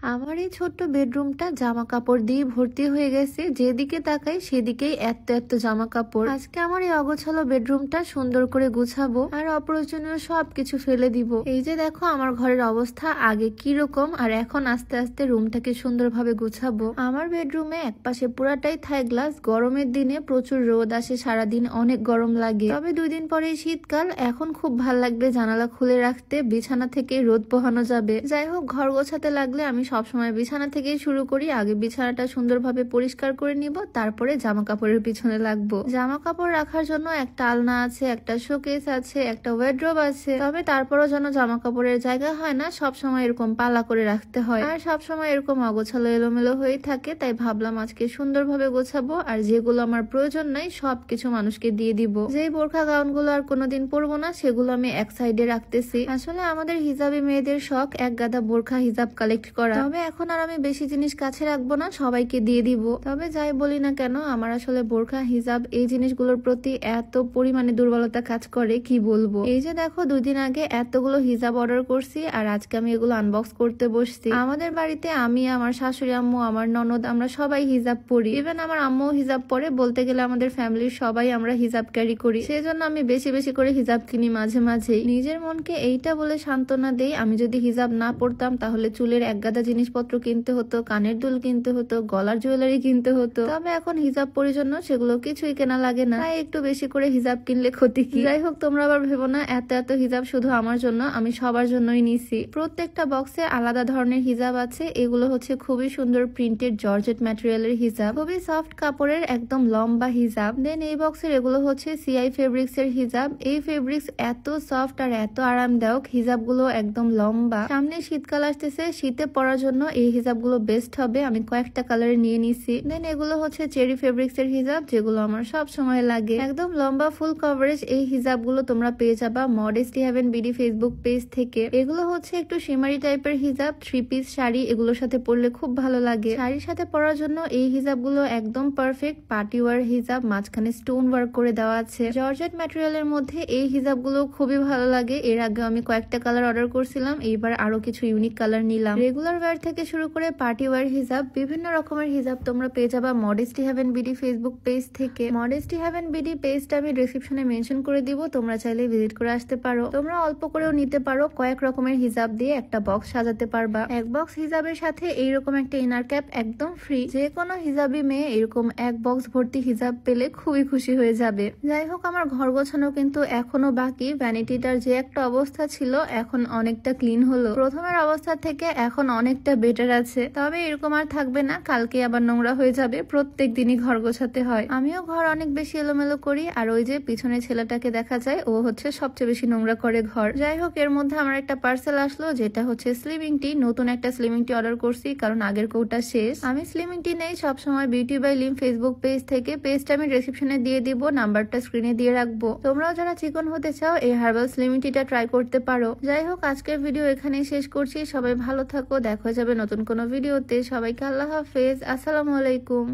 আমার এই ছোট্ট বেডরুমটা জামা কাপড় দিয়ে ভর্তি হয়ে গেছে। যেদিকে তাকাই সেদিকেই এত এত জামা কাপড়। আজকে আমার এই অগোছালো বেডরুমটা সুন্দর করে গুছাবো আর অপ্রয়োজনীয় সবকিছু ফেলে দিব। এই যে দেখো আমার ঘরের অবস্থা আগে কি রকম আর এখন আস্তে আস্তে রুমটাকে সুন্দরভাবে গুছাবো। আমার বেডরুমে একপাশে পুরাটাই থাই গ্লাস। গরমের দিনে প্রচুর রোদ আসে, সারাদিন অনেক গরম লাগে। তবে 2 দিন পরে শীতকাল, এখন খুব ভাল লাগবে জানালা খুলে রাখতে, বিছানা থেকে রোদ পোহানো যাবে। যাই হোক, ঘর গোছাতে লাগলে আমি সবসময় বিছানা থেকেই শুরু করি। আগে বিছানাটা সুন্দরভাবে পরিষ্কার করে নিব, তারপরে জামা কাপড়ের পিছনে লাগবো। জামা কাপড় রাখার জন্য একটা আলনা আছে, একটা শোকেস আছে, একটা ওয়ার্ড্রোব আছে। তবে তারপরও যেন জামা কাপড়ের জায়গা হয় না, সবসময় এরকম পালা করে রাখতে হয় আর সবসময় এরকম অগোছালো এলোমেলো হয়ে থাকে। তাই ভাবলাম আজকে সুন্দরভাবে গোছাবো আর যেগুলো আমার প্রয়োজন নাই সবকিছু মানুষকে দিয়ে দিব। যেই বোরখা গাউন গুলো আর কোনোদিন পরবো না সেগুলো আমি এক সাইডে রাখতেছি। আসলে আমাদের হিজাবি মেয়েদের শখ এক গাদা বোরখা হিজাব কালেক্ট করা। তবে এখন আর আমি বেশি জিনিস কাছে রাখবো না, সবাইকে দিয়ে দিব। তবে যাই বলি না কেন, আমার আসলে বোরখা হিজাব এই জিনিসগুলোর প্রতি এত পরিমাণে দুর্বলতা কাজ করে কি বলবো। এই যে দেখো 2 দিন আগে এতগুলো হিজাব অর্ডার করছি আর আজকে আমি এগুলো আনবক্স করতে বসছি। আমাদের বাড়িতে আমি, আমার শাশুড়ি আম্মু, আমার ননদ, আমরা সবাই হিজাব পরি। ইভেন আমার আম্মু হিজাব পরে। বলতে গেলে আমাদের ফ্যামিলির সবাই আমরা হিজাব ক্যারি করি। সেজন্য আমি বেশি বেশি করে হিজাব কিনি মাঝে মাঝেই। নিজের মনকে এইটা বলে সান্ত্বনা দেই, আমি যদি হিজাব না পরতাম তাহলে চুলের এক গাদা জিনিসপত্র কিনতে হতো, কানের দুল কিনতে হতো, গলার জুয়েলারি কিনতে হতো। তবে এখন হিজাব পরি জন্য সেগুলো কিছুই কেনা লাগে না। তাই একটু বেশি করে হিজাব কিনলে ক্ষতি কি। যাই হোক, তোমরা আবার ভেবো না এত এত হিজাব শুধু আমার জন্য, আমি সবার জন্যই নিছি। প্রত্যেকটা বক্সে আলাদা ধরনের হিজাব আছে। এগুলো হচ্ছে খুবই সুন্দর প্রিন্টেড জর্জেট ম্যাটেরিয়ালের হিজাব, খুবই সফট কাপড়ের একদম লম্বা হিজাব। দেন এই বক্সের এগুলো হচ্ছে সিআই ফেব্রিক্স এর হিজাব। এই ফেব্রিক্স এত সফট আর এত আরামদায়ক, হিজাবগুলো একদম লম্বা। সামনে শীতকাল আসতেছে, শীতে পরার জন্য এই হিজাবগুলো বেস্ট হবে। আমি কয়েকটা কালারে নিয়ে নিছি। দেন এগুলো হচ্ছে চেরি ফেব্রিক্স এর হিজাব, যেগুলো আমার সব সময় লাগে। একদম লম্বা ফুল কভারেজ এই হিজাবগুলো তোমরা পেয়ে যাবা modesty heaven BD facebook page থেকে। এগুলো হচ্ছে একটু শিমারি টাইপের হিজাব, 3 পিস শাড়ি এগুলোর সাথে পরলে খুব ভালো লাগে। শাড়ির সাথে পরার জন্য এই হিজাবগুলো একদম পারফেক্ট। পার্টি ওয়ার হিজাব, মাঝখানে স্টোন ওয়ার্ক করে দেওয়া আছে। জর্জেট ম্যাটেরিয়ালের মধ্যে এই হিজাবগুলো খুবই ভালো লাগে। এর আগে আমি কয়েকটা কালার অর্ডার করছিলাম, এইবার আরো কিছু ইউনিক কালার নিলাম। রেগুলার ওয়্যার থেকে শুরু করে পার্টি ওয়্যার হিজাব, বিভিন্ন রকমের হিজাব তোমরা পেয়ে যাবা modesty heaven BD facebook page থেকে। মডেস্টি হেভেন বিডি পেজটা আমি ডেসক্রিপশনে মেনশন করে দিব, তোমরা চাইলে ভিজিট করে আসতে পারো। তোমরা অল্প করেও নিতে পারো, কয়েক রকমের হিজাব দিয়ে একটা বক্স সাজাতে পারবা। এক বক্স হিজাবের সাথে এইরকম একটা ইনার ক্যাপ একদম ফ্রি। যে কোনো হিজাবি মেয়ে এরকম এক বক্স ভর্তি হিজাব পেলে খুবই খুশি হয়ে যাবে। যাই হোক, আমার ঘর গোছানো কিন্তু এখনো বাকি। ভ্যানিটিটার যে একটা অবস্থা ছিল এখন অনেকটা ক্লিন হলো। প্রথমের অবস্থা থেকে এখন অনেকটা বেটার আছে। তবে এরকম আর থাকবে না, কালকে আবার নোংরা হয়ে যাবে। প্রত্যেক দিনই ঘর গোছাতে হয়। আমিও ঘর অনেক বেশি এলোমেলো করি আর ওই যে পিছনে ছেলেটাকে দেখা যায়, ও হচ্ছে সবচেয়ে বেশি নোংরা করে ঘর। যাই হোক, এর মধ্যে আমার একটা পার্সেল আসলো, যেটা হচ্ছে স্লিমিং টি। নতুন একটা স্লিমিং টি অর্ডার করছি, কারণ আগের কৌটা শেষ। আমি স্লিমিং টি নেই সবসময় beauty by Lim facebook page থেকে। পেজটা আমি ডেসক্রিপশনে দিয়ে দিব, নাম্বারটা স্ক্রিনে দিয়ে রাখবো। তোমরাও যারা চিকন হতে চাও এই হার্বাল স্লিমিং টিটা ট্রাই করতে পারো। যাই হোক, আজকের ভিডিও এখানেই শেষ করছি। সবাই ভালো থাকো, দেখা যাবে নতুন কোনো ভিডিওতে। সবাইকে আল্লাহ হাফেজ, আসসালামু আলাইকুম।